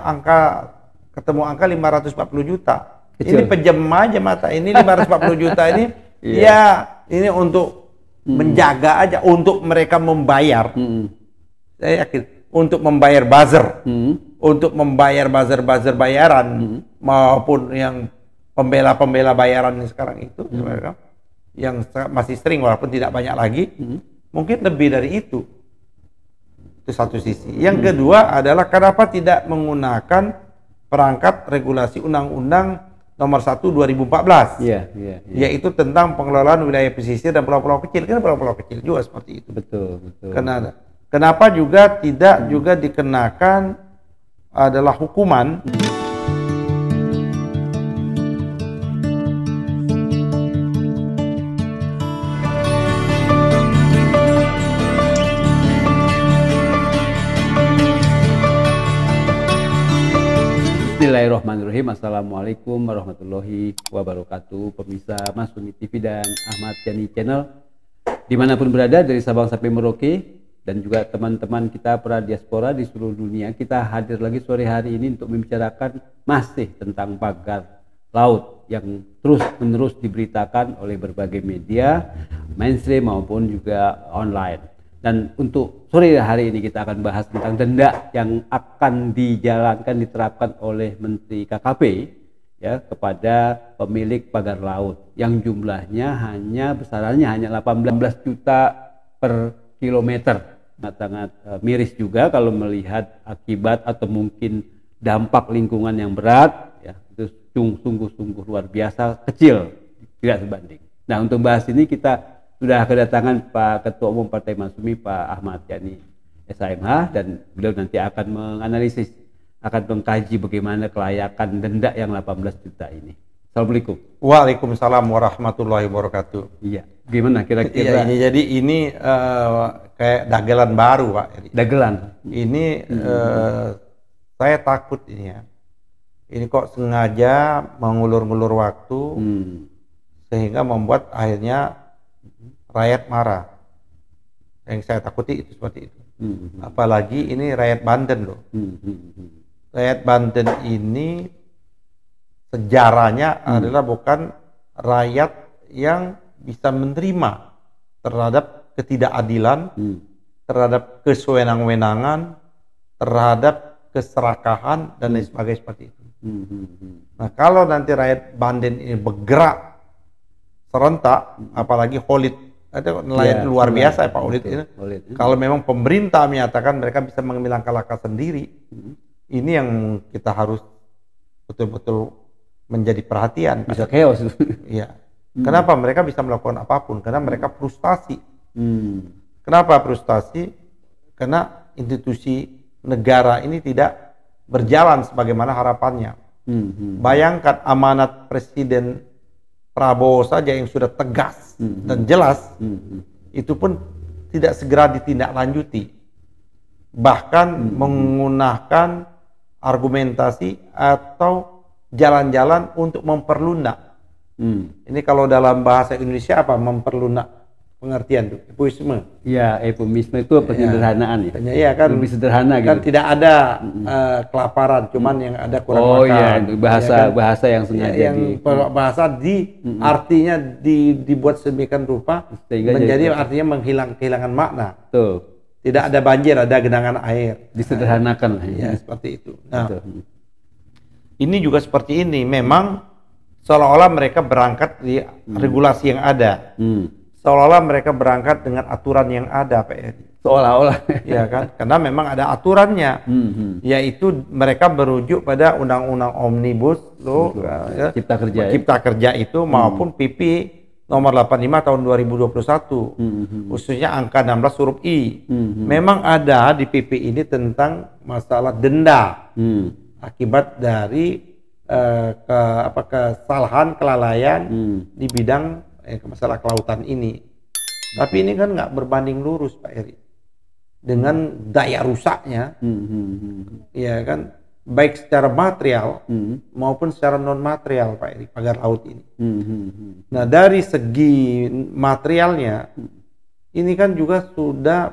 angka ketemu angka 540 juta. Kecil. Ini pejam aja mata. Ini 540 juta ini Iya. ya ini untuk menjaga aja, untuk mereka membayar. Saya yakin untuk membayar buzzer, untuk membayar buzzer bayaran maupun yang pembela bayaran sekarang itu mereka yang masih sering walaupun tidak banyak lagi, mungkin lebih dari itu. Itu satu sisi. Yang kedua adalah kenapa tidak menggunakan perangkat regulasi Undang-Undang Nomor 1 2014, yaitu tentang pengelolaan wilayah pesisir dan pulau-pulau kecil. Kan pulau-pulau kecil juga seperti itu. Betul. Kenapa juga tidak juga dikenakan adalah hukuman? Bismillahirrahmanirrahim. Assalamualaikum warahmatullahi wabarakatuh. Pemirsa Masumi TV dan Ahmad Yani Channel dimanapun berada dari Sabang sampai Merauke, dan juga teman-teman kita para diaspora di seluruh dunia, kita hadir lagi sore hari ini untuk membicarakan masih tentang pagar laut yang terus-menerus diberitakan oleh berbagai media mainstream maupun juga online. Dan untuk sore hari ini kita akan bahas tentang denda yang akan diterapkan oleh Menteri KKP ya kepada pemilik pagar laut yang jumlahnya besarannya hanya 18 juta per kilometer. Sangat miris juga kalau melihat akibat atau mungkin dampak lingkungan yang berat ya, itu sungguh-sungguh luar biasa kecil, tidak sebanding. Nah, untuk bahas ini kita sudah kedatangan Pak Ketua Umum Partai Masumi, Pak Ahmad Yani SHMH, dan beliau nanti akan menganalisis, akan mengkaji bagaimana kelayakan denda yang 18 juta ini. Assalamualaikum. Waalaikumsalam warahmatullahi wabarakatuh. Iya, gimana kira-kira? Iya, jadi ini kayak dagelan baru, Pak. Dagelan. Ini saya takut ini ya. Ini kok sengaja mengulur-ngulur waktu sehingga membuat akhirnya rakyat marah. Yang saya takuti itu seperti itu. Apalagi ini rakyat Banten loh. Rakyat Banten ini sejarahnya adalah bukan rakyat yang bisa menerima terhadap ketidakadilan, terhadap kesewenang-wenangan, terhadap keserakahan dan lain sebagainya seperti itu. Nah, kalau nanti rakyat Banten ini bergerak serentak, apalagi Khalid, ada nelayan luar biasa ya Pak Khalid ini. Kalau memang pemerintah menyatakan mereka bisa mengambil langkah-langkah sendiri, ini yang kita harus betul-betul menjadi perhatian. Bisa chaos itu. Iya. Kenapa mereka bisa melakukan apapun? Karena mereka frustasi. Kenapa frustasi? Karena institusi negara ini tidak berjalan sebagaimana harapannya. Bayangkan amanat Presiden Prabowo saja yang sudah tegas dan jelas, itu pun tidak segera ditindaklanjuti. Bahkan menggunakan argumentasi atau jalan-jalan untuk memperlunak. Ini kalau dalam bahasa Indonesia apa memperlunak? Pengertian itu, eufemisme. Iya, eufemisme itu penyederhanaan ya. Iya kan, lebih sederhana kan gitu. Tidak ada kelaparan, cuman yang ada kurang makan. Oh iya, bahasa yang sengaja bahasa artinya dibuat sedemikian rupa sehingga menjadi artinya kehilangan makna. Tuh. Tidak ada banjir, ada genangan air. Disederhanakan. Ya, seperti itu. Nah, ini juga seperti ini. Memang seolah-olah mereka berangkat di regulasi yang ada. Seolah-olah mereka berangkat dengan aturan yang ada, Pak Eri. Seolah-olah. Ya kan? Karena memang ada aturannya. Yaitu mereka merujuk pada Undang-Undang Omnibus Law Cipta Kerja itu maupun PP nomor 85 tahun 2021. Khususnya angka 16 huruf I. Memang ada di PP ini tentang masalah denda akibat dari kesalahan, kelalaian di bidang masalah kelautan ini. Tapi ini kan nggak berbanding lurus Pak Eri dengan daya rusaknya, ya kan, baik secara material maupun secara non material Pak Eri pagar laut ini. Nah, dari segi materialnya ini kan juga sudah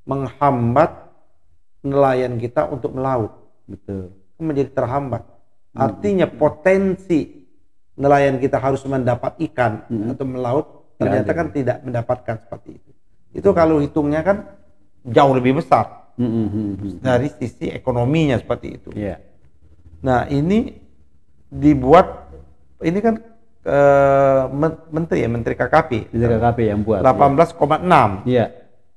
menghambat nelayan kita untuk melaut. Betul. menjadi terhambat. Artinya potensi nelayan kita harus mendapat ikan atau melaut ternyata kan tidak mendapatkan seperti itu. Itu kalau hitungnya kan jauh lebih besar dari sisi ekonominya seperti itu. Yeah. Nah ini dibuat, ini kan Menteri KKP. Menteri KKP yang buat. 18,6. Iya.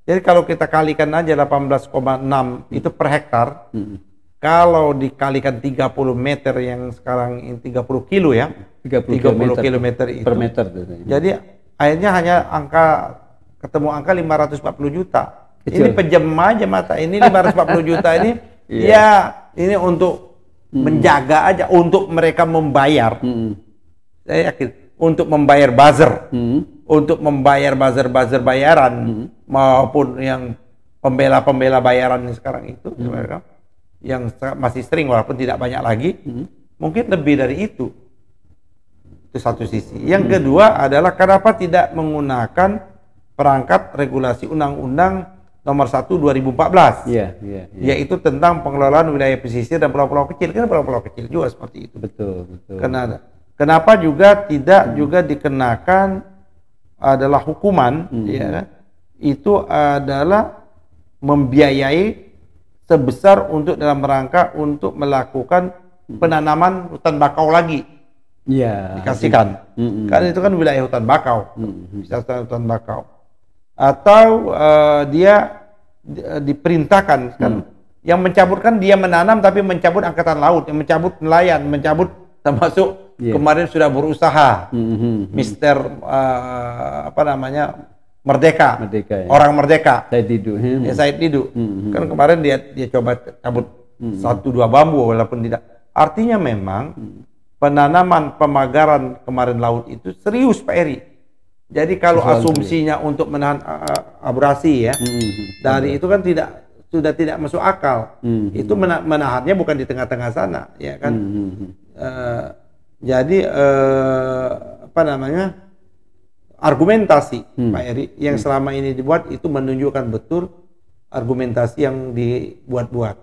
Jadi kalau kita kalikan aja 18,6 itu per hektar. Kalau dikalikan 30 meter yang sekarang ini 30 kilo ya. 30 kilometer itu. Per meter. Jadi akhirnya hanya ketemu angka 540 juta. Kecil. Ini pejam aja mata. Ini 540 juta ini ya ini untuk menjaga aja, untuk mereka membayar. Saya yakin untuk membayar buzzer. Untuk membayar buzzer bayaran maupun yang pembela bayaran sekarang itu mereka yang masih sering walaupun tidak banyak lagi, mungkin lebih dari itu satu sisi. Yang kedua adalah kenapa tidak menggunakan perangkat regulasi Undang-Undang Nomor 1 2014, yaitu tentang pengelolaan wilayah pesisir dan pulau-pulau kecil. Kan pulau-pulau kecil juga seperti itu. Betul. Kenapa juga tidak juga dikenakan adalah hukuman, ya, itu adalah membiayai sebesar untuk dalam rangka untuk melakukan penanaman hutan bakau lagi. Iya. Dikasihkan. Karena itu kan wilayah hutan bakau. Bisa hutan bakau. Atau dia diperintahkan kan yang mencabut kan dia menanam tapi mencabut angkatan laut, yang mencabut nelayan, mencabut termasuk kemarin sudah berusaha Mister apa namanya Merdeka ya. Orang Merdeka Said Didu kan kemarin dia coba cabut 1-2 bambu walaupun tidak. Artinya memang penanaman pemagaran kemarin laut itu serius Pak Eri. Jadi kalau asumsinya untuk menahan abrasi ya dari itu kan sudah tidak masuk akal. Itu menahannya bukan di tengah-tengah sana ya kan. Jadi apa namanya argumentasi Pak Eri yang selama ini dibuat itu menunjukkan betul argumentasi yang dibuat-buat.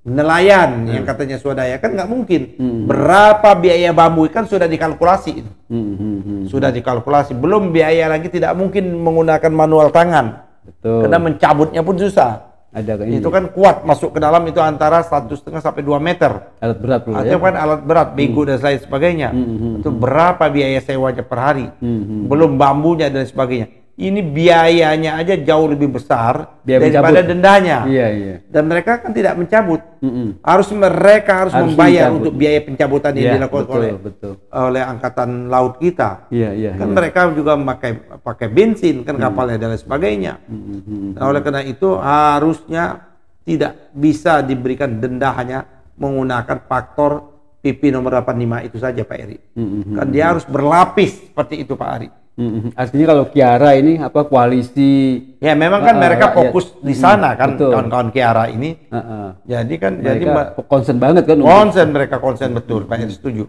Nelayan yang katanya swadaya kan nggak mungkin. Berapa biaya bambu kan sudah dikalkulasi itu. Sudah dikalkulasi. Belum biaya lagi, tidak mungkin menggunakan manual tangan. Betul. Karena mencabutnya pun susah. Itu kan kuat masuk ke dalam itu antara 1,5 sampai 2 meter. Alat berat loh, ya? Kan alat berat, bego dan lain sebagainya. Itu berapa biaya sewanya per hari? Belum bambunya dan sebagainya. Ini biayanya aja jauh lebih besar daripada dendanya. Dan mereka kan tidak mencabut. Mereka harus membayar untuk biaya pencabutan yang dilakukan oleh angkatan laut kita. Kan mereka juga pakai bensin kan kapalnya dan lain sebagainya. Nah, oleh karena itu harusnya tidak bisa diberikan denda hanya menggunakan faktor PP nomor 85 itu saja Pak Eri. Kan dia harus berlapis seperti itu Pak Ari. Artinya kalau Kiara ini apa koalisi ya memang kan mereka fokus di sana kan kawan-kawan Kiara ini. Jadi kan mereka concern banget kan. Mereka concern betul Pak Eri setuju.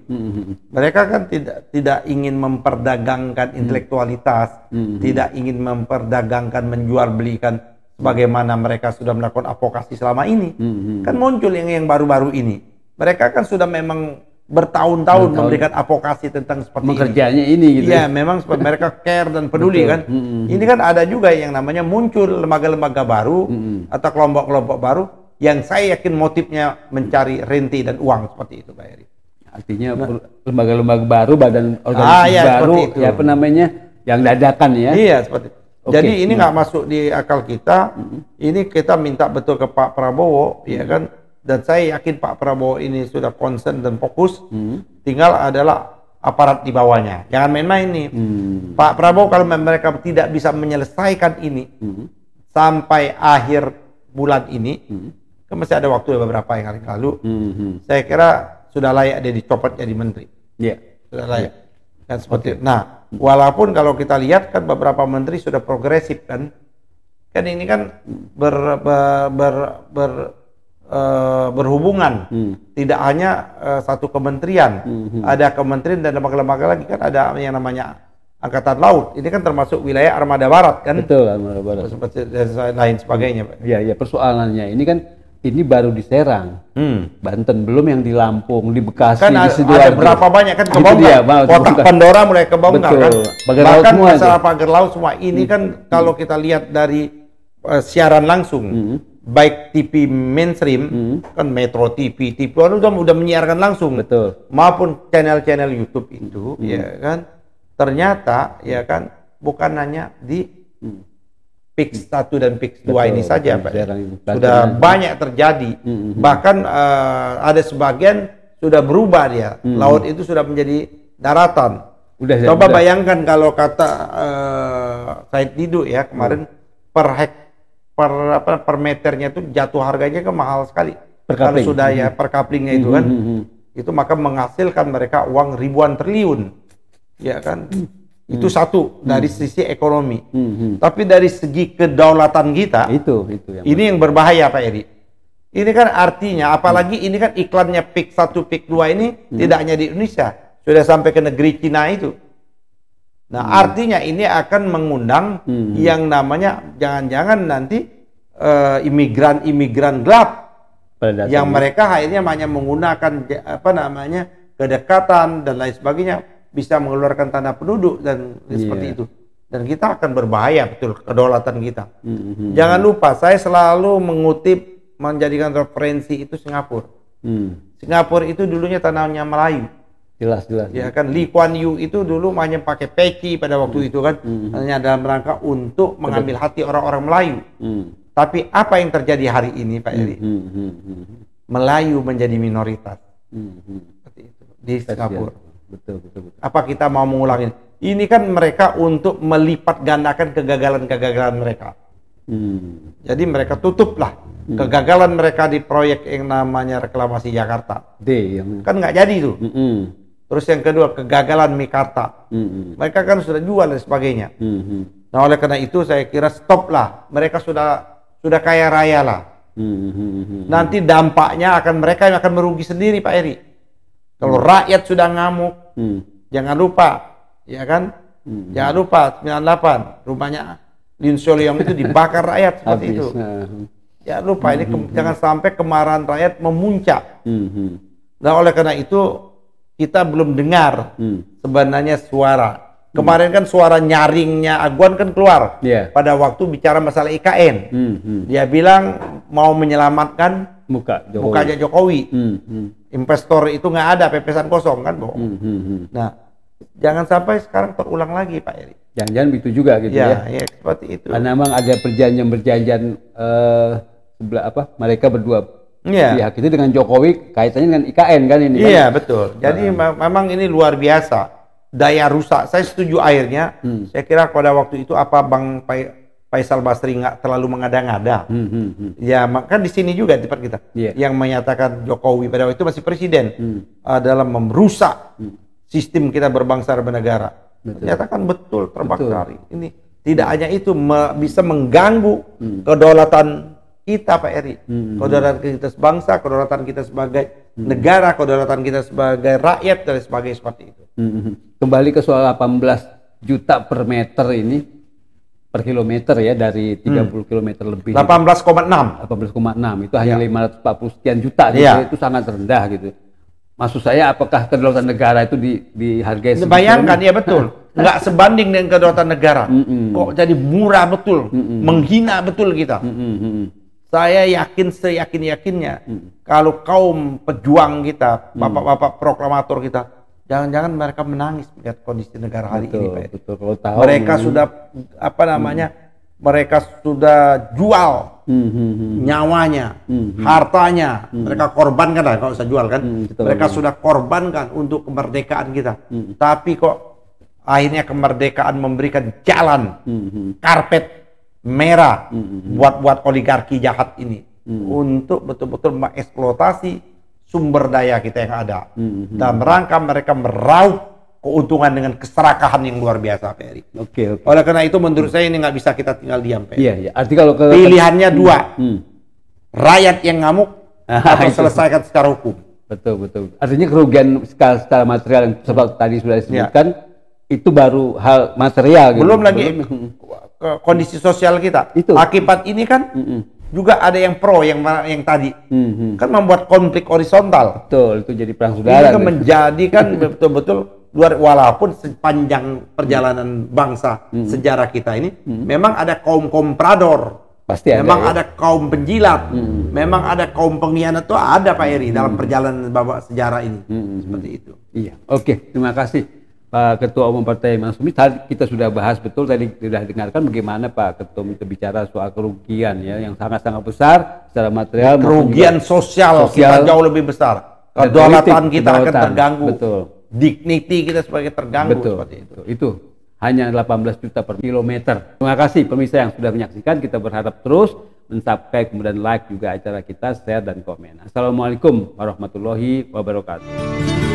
Mereka kan tidak ingin memperdagangkan intelektualitas, tidak ingin memperdagangkan menjual belikan sebagaimana mereka sudah melakukan advokasi selama ini. Kan muncul yang baru-baru ini. Mereka kan sudah memang bertahun-tahun memberikan advokasi tentang seperti kerjanya ini gitu. Ya, memang mereka care dan peduli kan. Ini kan ada juga yang namanya muncul lembaga-lembaga baru atau kelompok-kelompok baru yang saya yakin motifnya mencari rente dan uang seperti itu Pak Eri. Artinya lembaga-lembaga baru, badan organisasi baru, ya apa namanya, yang dadakan ya. Iya, seperti itu. Jadi ini nggak masuk di akal kita. Ini kita minta betul ke Pak Prabowo, ya kan. Dan saya yakin Pak Prabowo ini sudah concern dan fokus. Tinggal adalah aparat di bawahnya. Jangan main-main nih. Pak Prabowo kalau mereka tidak bisa menyelesaikan ini sampai akhir bulan ini, kan masih ada waktu beberapa yang lalu. Saya kira sudah layak dia dicopot jadi menteri. Sudah layak. Kan seperti itu. Nah, walaupun kalau kita lihat kan beberapa menteri sudah progresif kan. Kan ini kan berhubungan, tidak hanya satu kementerian, ada kementerian dan lembaga-lembaga lagi kan ada yang namanya Angkatan Laut. Ini kan termasuk wilayah Armada Barat kan? Betul, Armada Barat. Seperti dan lain sebagainya. Iya, persoalannya ini kan ini baru di Serang, Banten, belum yang di Lampung, di Bekasi, kan di ada Sidoarjo. berapa banyak kan kebongkar, kotak Pandora mulai kebongkar kan, bahkan masalah pagar laut semua ini kan kalau kita lihat dari siaran langsung, baik TV mainstream, kan Metro TV, TV One udah menyiarkan langsung, betul, maupun channel-channel YouTube itu, ya kan, ternyata ya kan bukan hanya di PIX 1 dan PIX 2 ini saja, Pak. Sudah banyak terjadi. Bahkan ada sebagian sudah berubah dia. Laut itu sudah menjadi daratan. Coba bayangkan kalau kata Said Didu ya kemarin per meternya itu jatuh harganya kan mahal sekali. Kalau sudah ya per couplingnya itu kan, itu maka menghasilkan mereka uang ribuan triliun, ya kan? Itu satu dari sisi ekonomi. Tapi dari segi kedaulatan kita, itu ini yang berbahaya, Pak Eri. Ini kan artinya, apalagi ini kan iklannya PIX 1, PIX 2 ini tidak hanya di Indonesia, sudah sampai ke negeri Cina itu. Nah, artinya ini akan mengundang yang namanya jangan-jangan nanti imigran gelap yang mereka akhirnya hanya menggunakan kedekatan dan lain sebagainya, bisa mengeluarkan tanda penduduk dan seperti itu. Dan kita akan berbahaya betul kedaulatan kita. Jangan lupa, saya selalu menjadikan referensi itu Singapura. Singapura itu dulunya tanahnya Melayu. Jelas. Ya kan, Lee Kuan Yew itu dulu hanya pakai peci pada waktu itu kan, hanya dalam rangka untuk mengambil hati orang-orang Melayu. Tapi apa yang terjadi hari ini, Pak Eri? Melayu menjadi minoritas. Seperti itu di Singapura. Betul. Apa kita mau mengulangi? Ini kan mereka untuk melipat gandakan kegagalan-kegagalan mereka. Jadi mereka tutuplah kegagalan mereka di proyek yang namanya reklamasi Jakarta. Kan nggak jadi itu. Terus yang kedua kegagalan Mekarta. Mereka kan sudah jual dan sebagainya. Nah oleh karena itu saya kira stop lah. Mereka sudah kaya raya lah. Nanti dampaknya mereka yang akan merugi sendiri, Pak Eri. Kalau rakyat sudah ngamuk, jangan lupa, ya kan? Jangan lupa 98 rumahnya Lin Soleong itu dibakar rakyat seperti itu. Jangan lupa ini jangan sampai kemarahan rakyat memuncak. Nah oleh karena itu kita belum dengar sebenarnya suara. Kemarin kan suara nyaringnya Aguan kan keluar pada waktu bicara masalah IKN. Dia bilang mau menyelamatkan mukanya Jokowi. Investor itu nggak ada, pepesan kosong kan, bohong. Nah, jangan sampai sekarang terulang lagi, Pak Eri. Jangan-jangan begitu juga gitu ya. Ya, seperti itu. Karena memang ada perjanjian sebelah mereka berdua pihak itu dengan Jokowi kaitannya dengan IKN kan ini. Iya, betul. Jadi memang ini luar biasa. Daya rusak, saya setuju akhirnya. Saya kira pada waktu itu apa Bang Faisal Basri nggak terlalu mengada-ngada. Ya, kan di sini juga tempat kita yang menyatakan Jokowi pada waktu itu masih presiden dalam merusak sistem kita berbangsa dan bernegara. Ternyata kan betul terbakar. Ini tidak hanya itu bisa mengganggu kedaulatan kita, Pak Eri. Kedaulatan kita sebangsa, kedaulatan kita sebagai negara, kedaulatan kita sebagai rakyat dan sebagainya seperti itu. Kembali ke soal 18 juta per meter ini per kilometer ya, dari 30 km lebih. 18,6 itu hanya 540 sekian juta gitu. Itu sangat rendah gitu. Maksud saya apakah kedaulatan negara itu dihargai? Bayangkan ya betul. Nggak sebanding dengan kedaulatan negara. Kok jadi murah betul, menghina betul kita. Saya yakin seyakin-yakinnya kalau kaum pejuang kita, bapak-bapak proklamator kita, jangan-jangan mereka menangis melihat kondisi negara hari ini, Pak. Betul, kalau tahu mereka sudah mereka sudah jual nyawanya, hartanya, mereka korbankan lah, kalau usah jual kan. Mereka sudah korbankan untuk kemerdekaan kita. Tapi kok akhirnya kemerdekaan memberikan jalan, karpet merah buat oligarki jahat ini untuk betul-betul mengeksploitasi sumber daya kita yang ada dalam rangka mereka meraup keuntungan dengan keserakahan yang luar biasa, Pak Eri. Oleh karena itu menurut saya ini nggak bisa kita tinggal diam, Pak Eri. Arti kalau pilihannya dua, rakyat yang ngamuk atau selesaikan secara hukum. Betul. Artinya kerugian secara material yang tadi sudah disebutkan itu baru hal material. Belum lagi kondisi sosial kita. Akibat ini kan juga ada yang pro yang tadi. Kan membuat konflik horizontal. Betul, itu jadi perang Ini saudara. kan menjadikan betul-betul walaupun sepanjang perjalanan bangsa sejarah kita ini memang ada kaum komprador, Pasti ada, memang ya? ada kaum penjilat, memang ada kaum pengkhianat, itu ada Pak Eri dalam perjalanan babak sejarah ini. Seperti itu. Iya, oke, terima kasih Pak Ketua Umum Partai Masyumi. Tadi kita sudah bahas betul, tadi sudah dengarkan bagaimana Pak Ketua Umum itu bicara soal kerugian ya yang sangat-sangat besar secara material, kerugian sosial kita jauh lebih besar. Kedaulatan kita akan terganggu. Betul. Dignity kita sebagai terganggu. Betul. Seperti itu. Itu hanya 18 juta per kilometer. Terima kasih pemirsa yang sudah menyaksikan. Kita berharap terus men-subscribe, kemudian like juga acara kita, share dan komen. Assalamualaikum warahmatullahi wabarakatuh.